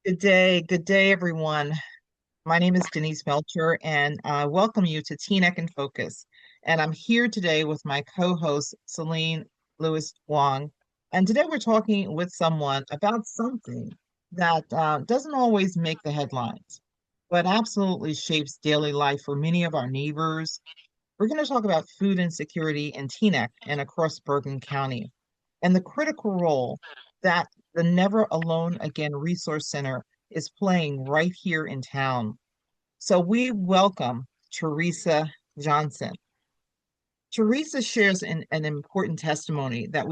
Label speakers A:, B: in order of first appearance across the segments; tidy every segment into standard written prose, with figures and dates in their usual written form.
A: Good day, everyone. My name is Denise Melcher, and I welcome you to Teaneck in Focus. And I'm here today with my co-host, Celine Lewis Wong. And today we're talking with someone about something that doesn't always make the headlines, but absolutely shapes daily life for many of our neighbors. We're going to talk about food insecurity in Teaneck and across Bergen County, and the critical role that the Never Alone Again Resource Center is playing right here in town. So we welcome Theresa Johnston. Theresa shares an important testimony that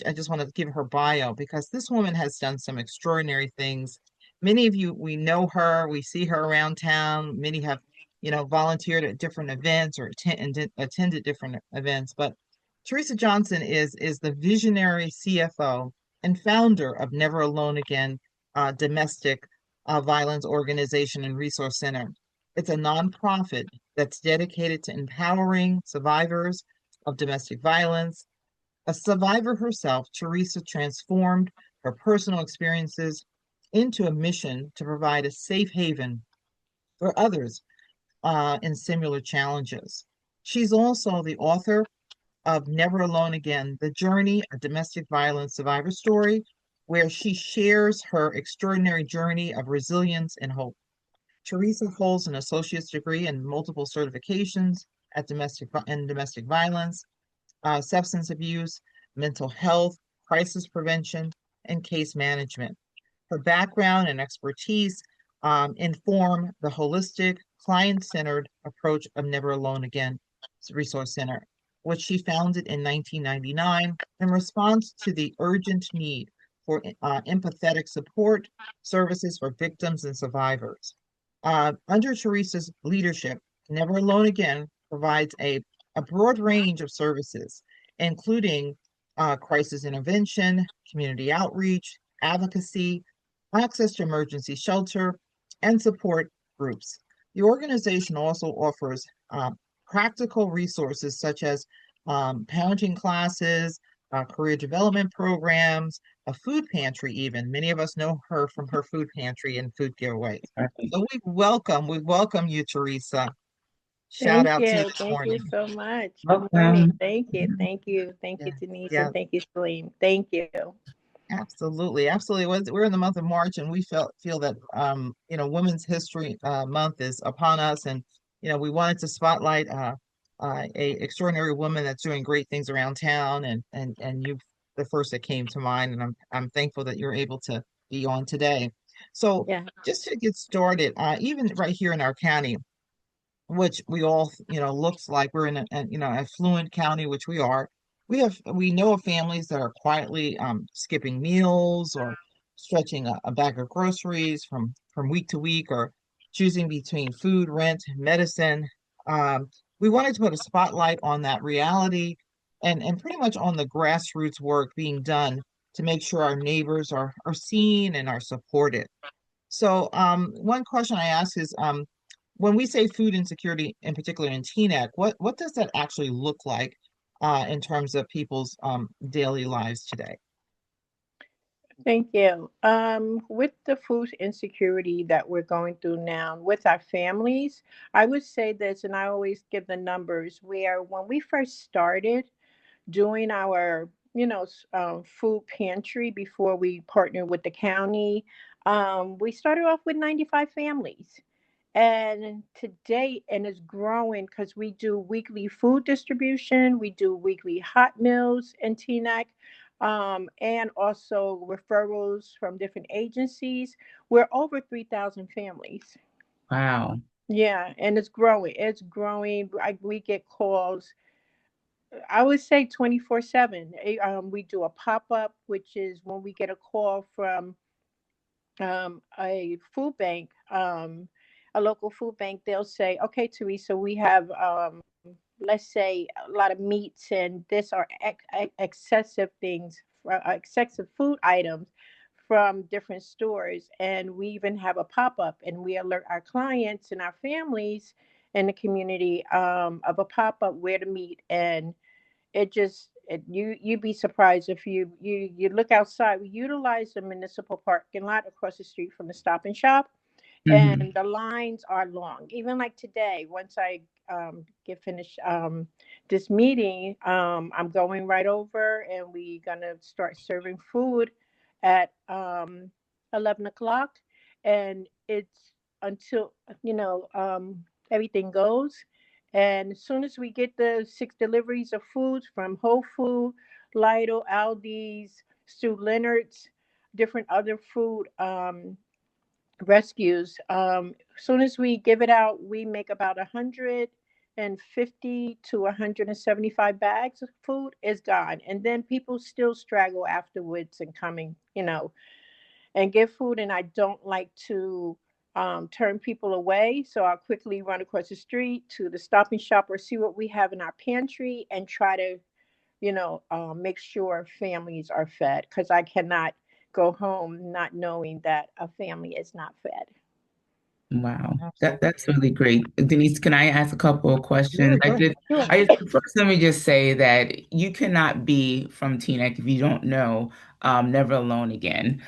A: I just wanted to give her bio because this woman has done some extraordinary things. Many of you, we know her, we see her around town. Many have, volunteered at different events or attended different events. But Theresa Johnson is the visionary CFO and founder of Never Alone Again Domestic Violence Organization and Resource Center. It's a nonprofit that's dedicated to empowering survivors of domestic violence. A survivor herself, Theresa transformed her personal experiences into a mission to provide a safe haven for others in similar challenges. She's also the author of Never Alone Again, The Journey, a Domestic Violence Survivor Story, where she shares her extraordinary journey of resilience and hope. Theresa holds an associate's degree and multiple certifications in domestic violence, substance abuse, mental health, crisis prevention, and case management. Her background and expertise inform the holistic, client-centered approach of Never Alone Again Resource Center, which she founded in 1999 in response to the urgent need for empathetic support services for victims and survivors. Under Theresa's leadership, Never Alone Again provides a broad range of services, including crisis intervention, community outreach, advocacy, access to emergency shelter, and support groups. The organization also offers practical resources such as parenting classes, career development programs, a food pantry even. Many of us know her from her food pantry and food giveaways.
B: Right.
A: So we welcome you, Theresa. Shout out to you this
C: Thank you
A: morning.
C: so much. Good morning.
B: Welcome.
C: Thank you,
A: Yeah,
C: Denise, and
A: yeah,
C: thank you, Celine. Thank you.
A: absolutely, absolutely. We're in the month of March, and we feel that Women's History Month is upon us, and we wanted to spotlight a extraordinary woman that's doing great things around town, and you the first that came to mind, and I'm thankful that you're able to be on today. So
C: Yeah.
A: just to get started, even right here in our county, which we all, looks like we're in affluent county, which we are. We know of families that are quietly skipping meals or stretching a bag of groceries from week to week or choosing between food, rent, medicine. We wanted to put a spotlight on that reality and pretty much on the grassroots work being done to make sure our neighbors are seen and are supported. So, one question I ask is, when we say food insecurity, in particular in Teaneck, what does that actually look like in terms of people's daily lives today?
C: Thank you. With the food insecurity that we're going through now with our families, I would say this, and I always give the numbers where when we first started doing our, food pantry before we partnered with the county, we started off with 95 families. And today, and it's growing because we do weekly food distribution, we do weekly hot meals in Teaneck, and also referrals from different agencies. We're over 3,000 families.
B: Wow.
C: Yeah, and it's growing. It's growing. We get calls, I would say 24/7. We do a pop up, which is when we get a call from a food bank, a local food bank. They'll say, "Okay, Teresa, we have, let's say, a lot of meats and this are excessive things, excessive food items from different stores." And we even have a pop up, and we alert our clients and our families in the community of a pop up where to meet you'd be surprised if you look outside. We utilize the municipal parking lot across the street from the Stop and Shop,
B: Hmm.
C: and the lines are long. Even like today, once I get finished this meeting, I'm going right over, and we gonna start serving food at 11 o'clock, and it's until everything goes. And as soon as we get the 6 deliveries of foods from Whole Food, Lidl, Aldi's, Stu Leonard's, different other food rescues. As soon as we give it out, we make about 150 to 175 bags of food is gone, and then people still straggle afterwards and coming, and give food. And I don't like to turn people away, so I'll quickly run across the street to the Stop and Shop or see what we have in our pantry and try to make sure families are fed, because I cannot go home not knowing that a family is not fed.
B: Wow, that's
A: Absolutely.
B: really great. Denise, can I ask a couple of questions?
A: Sure, go ahead.
C: Sure.
B: I just first let me just say that you cannot be from Teaneck if you don't know Never Alone Again,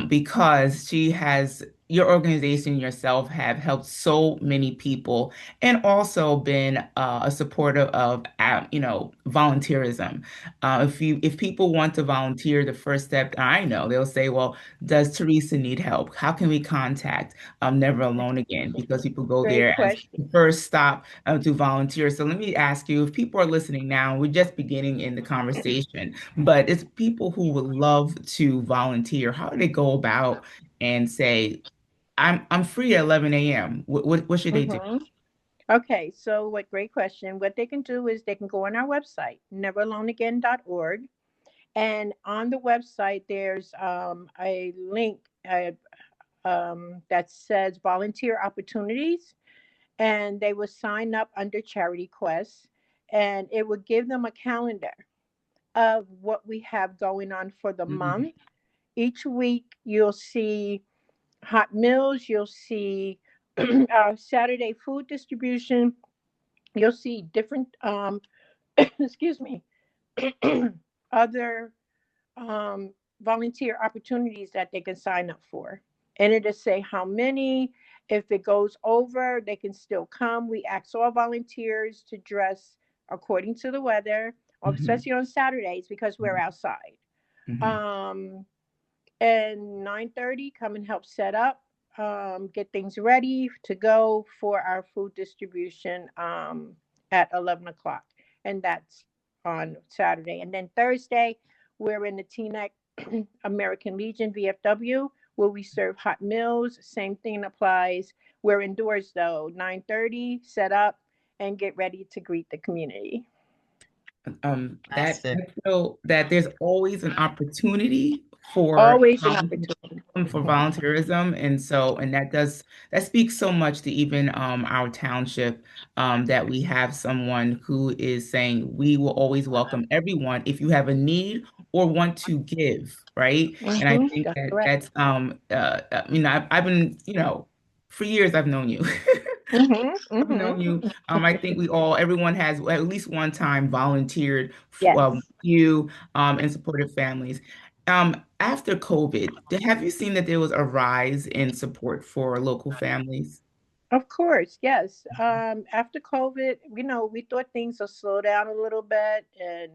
B: because she has your organization yourself have helped so many people and also been a supporter of volunteerism. If people want to volunteer, the first step I know they'll say, well, does Teresa need help? How can we contact Never Alone Again? Because people go
C: Great
B: there as
C: question.
B: the first stop to volunteer. So let me ask you, if people are listening now, we're just beginning in the conversation, but it's people who would love to volunteer. How do they go about and say, I'm free at 11 a.m. What should they do?
C: hmm Okay, so what great question. What they can do is they can go on our website, neveraloneagain.org. And on the website, there's a link that says volunteer opportunities. And they will sign up under charity quests. And it will give them a calendar of what we have going on for the
B: Mhm.
C: month. Each week, you'll see hot meals, you'll see Saturday food distribution, you'll see different, excuse me, other volunteer opportunities that they can sign up for. And it'll say how many. If it goes over, they can still come. We ask all volunteers to dress according to the weather, or
B: Mhm.
C: especially on Saturdays because we're outside.
B: Mhm.
C: Um, and 9:30, come and help set up, get things ready to go for our food distribution at 11 o'clock. And that's on Saturday. And then Thursday, we're in the Teaneck American Legion VFW, where we serve hot meals. Same thing applies. We're indoors though, 9:30, set up and get ready to greet the community.
B: That
A: Fantastic.
B: I feel that there's always an opportunity
C: Always an opportunity.
B: for volunteerism, and that speaks so much to even our township, that we have someone who is saying we will always welcome everyone if you have a need or want to give, right? And I think
C: That's
B: that
C: correct.
B: I've been, for years I've known you.
C: hmm
B: I've known
C: hmm
B: you. I think everyone has at least one time volunteered with
C: Yes.
B: you and supported families. After COVID, have you seen that there was a rise in support for local families?
C: Of course, yes. After COVID, we thought things will slow down a little bit, and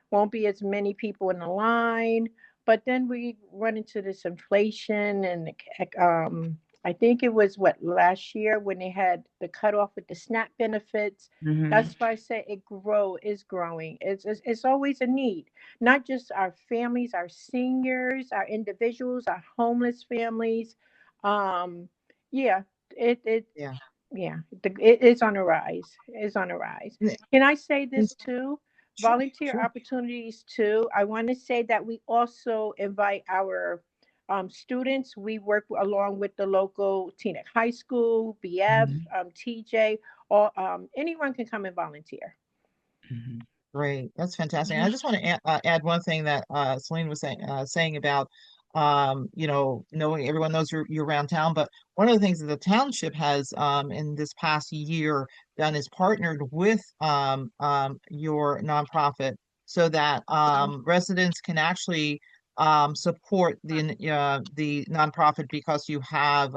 C: won't be as many people in the line. But then we run into this inflation, and I think it was what last year when they had the cutoff with the SNAP benefits.
B: Hmm.
C: That's why I say is growing. It's always a need, not just our families, our seniors, our individuals, our homeless families. Um, yeah, it
A: Yeah.
C: yeah, it's on a rise. It's on a rise.
A: And-
C: Can I say
A: and-
C: this too?
A: Sure,
C: Volunteer
A: sure.
C: opportunities too. I want to say that we also invite our students. We work along with the local Teaneck High School, BF,
B: Hmm.
C: TJ, or anyone can come and volunteer.
A: Great. That's fantastic. And I
C: Mhm.
A: just want to add one thing that Celine was saying about knowing everyone knows you're around town. But one of the things that the township has in this past year done is partnered with your nonprofit so that residents can actually support the nonprofit because you have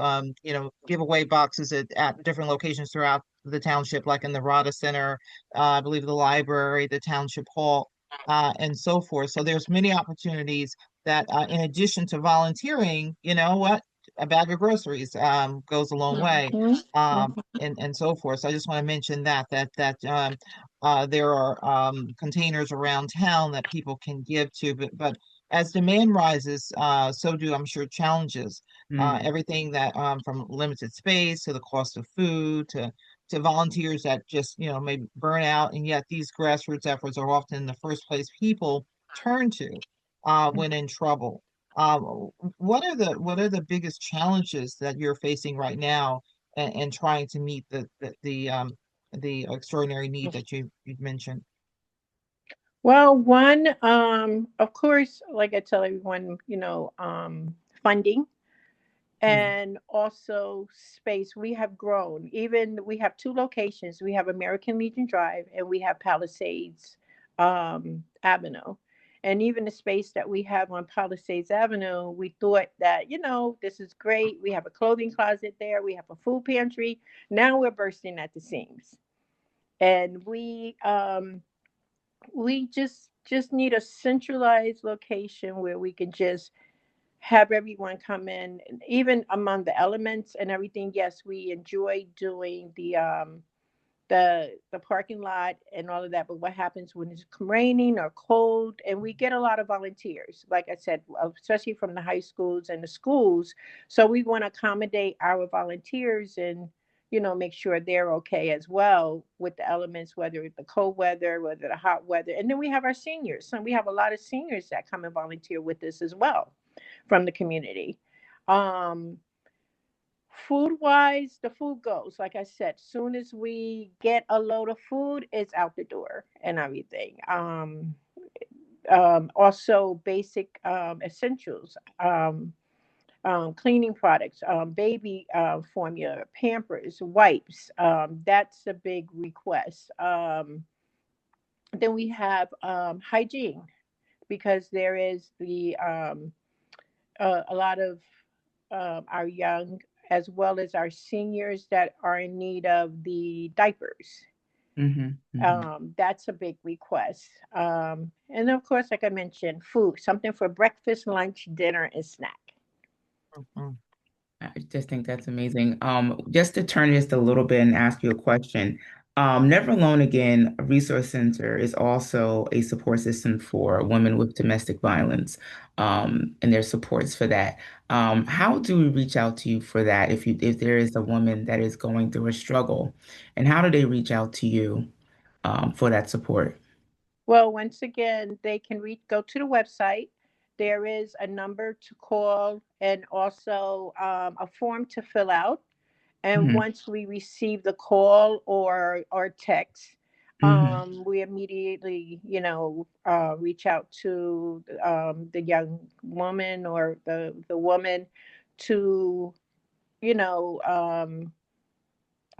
A: giveaway boxes at different locations throughout the township, like in the Rada Center, I believe the library, the township hall, and so forth. So there's many opportunities that, in addition to volunteering, you know what, a bag of groceries goes a long way,
C: Mhm,
A: um,
C: mhm.
A: and so forth. So I just want to mention that there are containers around town that people can give to, but as demand rises, so do I'm sure challenges.
B: Mm.
A: Everything that from limited space to the cost of food to volunteers that just may burn out, and yet these grassroots efforts are often the first place people turn to when in trouble. What are the biggest challenges that you're facing right now, and trying to meet the extraordinary need that you've mentioned?
C: Well, one, of course, like I tell everyone, funding
A: Mm,
C: and also space. We have grown. Even we have two locations. We have American Legion Drive and we have Palisades Avenue. And even the space that we have on Palisades Avenue, we thought that, this is great. We have a clothing closet there. We have a food pantry. Now we're bursting at the seams. And we just need a centralized location where we can just have everyone come in, and even among the elements and everything. Yes, we enjoy doing the parking lot and all of that, but what happens when it's raining or cold? And we get a lot of volunteers, like I said, especially from the high schools and the schools. So we want to accommodate our volunteers and make sure they're okay as well with the elements, whether it's the cold weather, whether the hot weather. And then we have our seniors. So we have a lot of seniors that come and volunteer with us as well from the community. um Food wise, the food goes, like I said, soon as we get a load of food, it's out the door and everything. Also basic essentials, cleaning products, baby formula, Pampers, wipes. That's a big request. Then we have hygiene, because there is a lot of our young as well as our seniors that are in need of the diapers.
B: Hmm. Hmm.
C: That's a big request. And of course, like I mentioned, food, something for breakfast, lunch, dinner, and snack.
A: mm,
B: I just think that's amazing. Just to turn just a little bit and ask you a question. Never Alone Again Resource Center is also a support system for women with domestic violence, and there's supports for that. How do we reach out to you for that if there is a woman that is going through a struggle, and how do they reach out to you for that support?
C: Well, once again, they can go to the website. There is a number to call and also a form to fill out. And
B: Hmm.
C: once we receive the call or text,
B: Hmm.
C: we immediately, reach out to the young woman or the woman to, you know, um,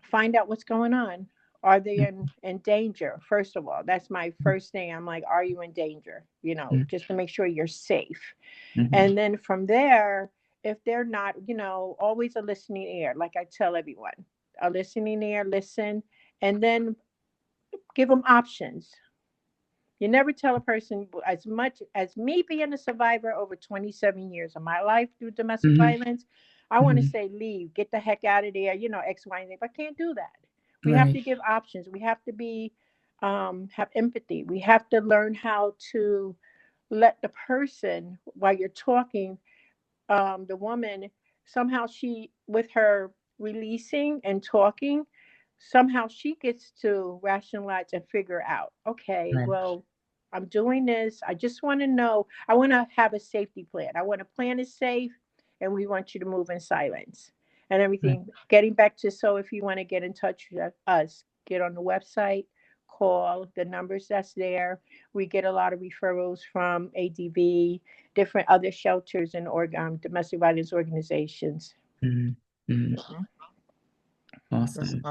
C: find out what's going on. Are they in danger? First of all, that's my first thing. I'm like, are you in danger? Just to make sure you're safe.
B: Hmm.
C: And then from there, if they're not, always a listening ear, like I tell everyone, a listening ear, listen, and then give them options. You never tell a person, as much as me being a survivor over 27 years of my life through domestic
B: Hmm.
C: violence, I want to
B: Hmm.
C: say, leave, get the heck out of there, X, Y, and Z. But I can't do that. We have to
B: Right.
C: give options. We have to have empathy. We have to learn how to let the person, while you're talking, the woman, somehow she, with her releasing and talking, somehow she gets to rationalize and figure out, okay,
B: Right.
C: well, I'm doing this. I just want to know. I want to have a safety plan. I want to plan it safe, and we want you to move in silence and
B: Right.
C: everything. Getting back to, so if you want to get in touch with us, get on the website, call the numbers that's there. We get a lot of referrals from ADV, different other shelters and domestic violence organizations.
B: Mm, mm,
A: Mhm. That's
B: awesome.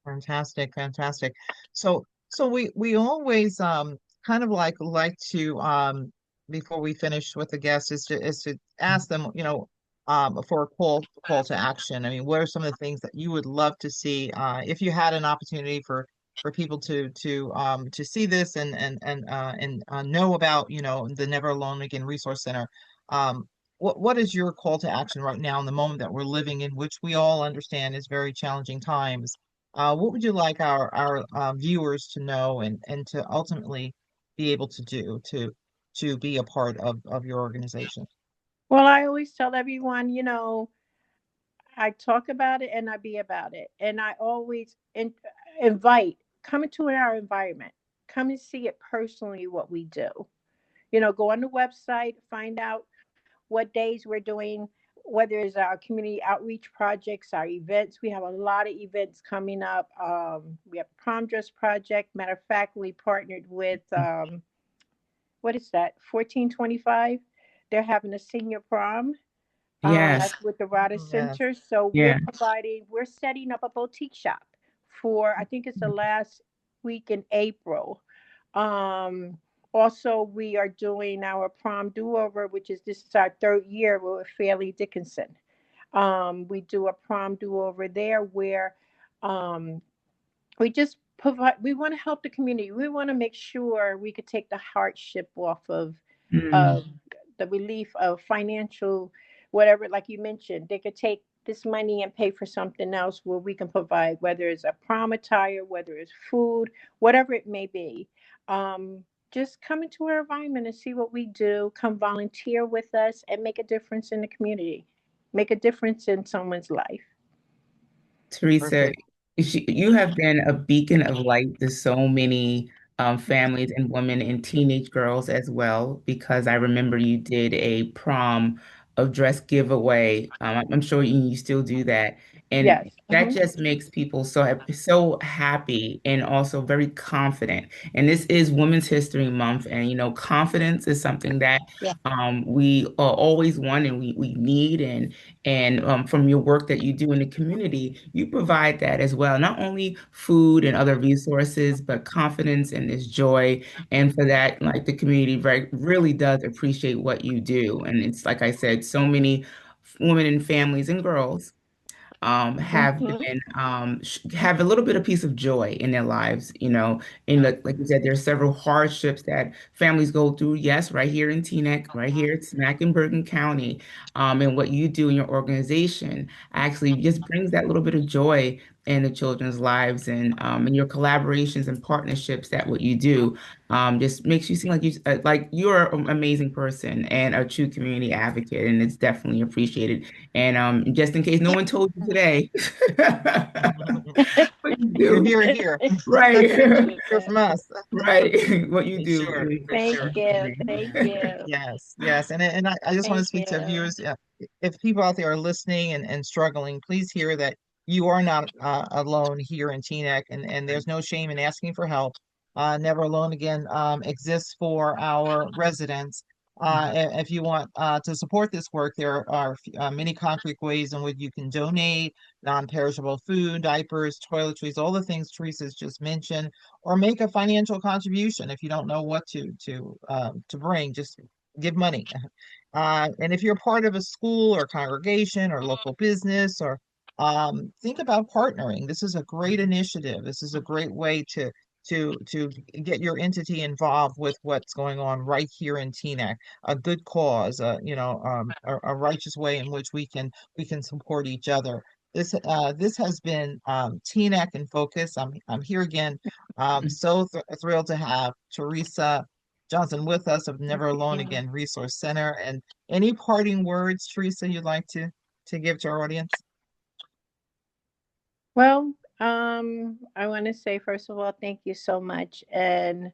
A: fantastic, fantastic. So we always kind of like to before we finish with the guests is to ask them, for a call to action. I mean, what are some of the things that you would love to see if you had an opportunity for people to see this and know about, the Never Alone Again Resource Center. What is your call to action right now in the moment that we're living in, which we all understand is very challenging times? What would you like our viewers to know and to ultimately be able to do to be a part of your organization?
C: Well, I always tell everyone, I talk about it and I be about it. And I always invite, come into our environment, come and see it personally what we do. Go on the website, find out what days we're doing, whether it's our community outreach projects, our events. We have a lot of events coming up. We have a prom dress project. Matter of fact, we partnered with, what is that, 1425? They're having a senior prom.
B: Yes.
C: That's with the Rada
A: Yes.
C: Center. So
B: Yeah.
C: we're setting up a boutique shop for, I think it's the last week in April. Um, Also, we are doing our prom do-over, this is our third year with Fairleigh Dickinson. We do a prom do-over there where um, we just provide, we want to help the community. We want to make sure we could take the hardship off of
B: Mm,
C: the relief of financial, whatever, like you mentioned, they could take this money and pay for something else where we can provide, whether it's a prom attire, whether it's food, whatever it may be. Um, just come into our environment and see what we do. Come volunteer with us and make a difference in the community. Make a difference in someone's life.
B: Teresa,
A: Perfect.
B: you have been a beacon of light to so many families and women and teenage girls as well, because I remember you did a prom of dress giveaway. I'm sure you still do that. And
C: Yes.
B: that just makes people so happy and also very confident. And this is Women's History Month, and confidence is something that
C: Yeah.
B: we always want and we need. And from your work that you do in the community, you provide that as well. Not only food and other resources, but confidence and this joy. And for that, like the community really does appreciate what you do. And it's like I said, so many women and families and girls have
C: Hmm.
B: been have a little bit of piece of joy in their lives, and like you said, there are several hardships that families go through. Yes, right here in Teaneck, right here at Smack in Bergen County, and what you do in your organization actually just brings that little bit of joy in the children's lives, and your collaborations and partnerships that what you do just makes you seem like you're an amazing person and a true community advocate, and it's definitely appreciated. And just in case no one told you today, what you
A: You're
B: do,
A: here, here.
B: right,
A: Hear from us.
B: right, what you
A: For
B: do
A: sure,
B: is
A: for
C: Thank
A: sure.
C: you. Thank
B: extraordinary.
C: you.
A: Yes, yes. And I just want to
C: Thank
A: speak to
C: you.
A: viewers. If people out there are listening and struggling, please hear that you are not alone here in Teaneck, and there's no shame in asking for help. Never Alone Again exists for our residents. If you want to support this work, there are many concrete ways in which you can donate non-perishable food, diapers, toiletries, all the things Teresa's just mentioned, or make a financial contribution if you don't know what to bring. Just give money. And if you're part of a school or congregation or local business, or think about partnering. This is a great initiative. This is a great way to get your entity involved with what's going on right here in Teaneck. A good cause, a righteous way in which we can support each other. This has been Teaneck in Focus. I'm here again. So thrilled to have Theresa Johnston with us of Never Alone
C: Yeah.
A: Again Resource Center. And any parting words, Theresa, you'd like to give to our audience?
C: Well, I want to say, first of all, thank you so much. And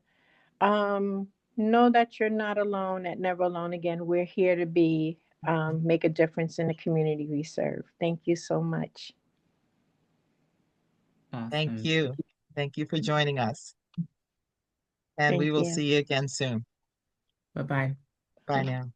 C: um, know that you're not alone at Never Alone Again. We're here to make a difference in the community we serve. Thank you so much.
A: Thank
B: Awesome.
A: you. Thank you for joining us. and we
C: Thank
A: will
C: you.
A: see you again soon.
B: Bye-bye.
A: Bye now.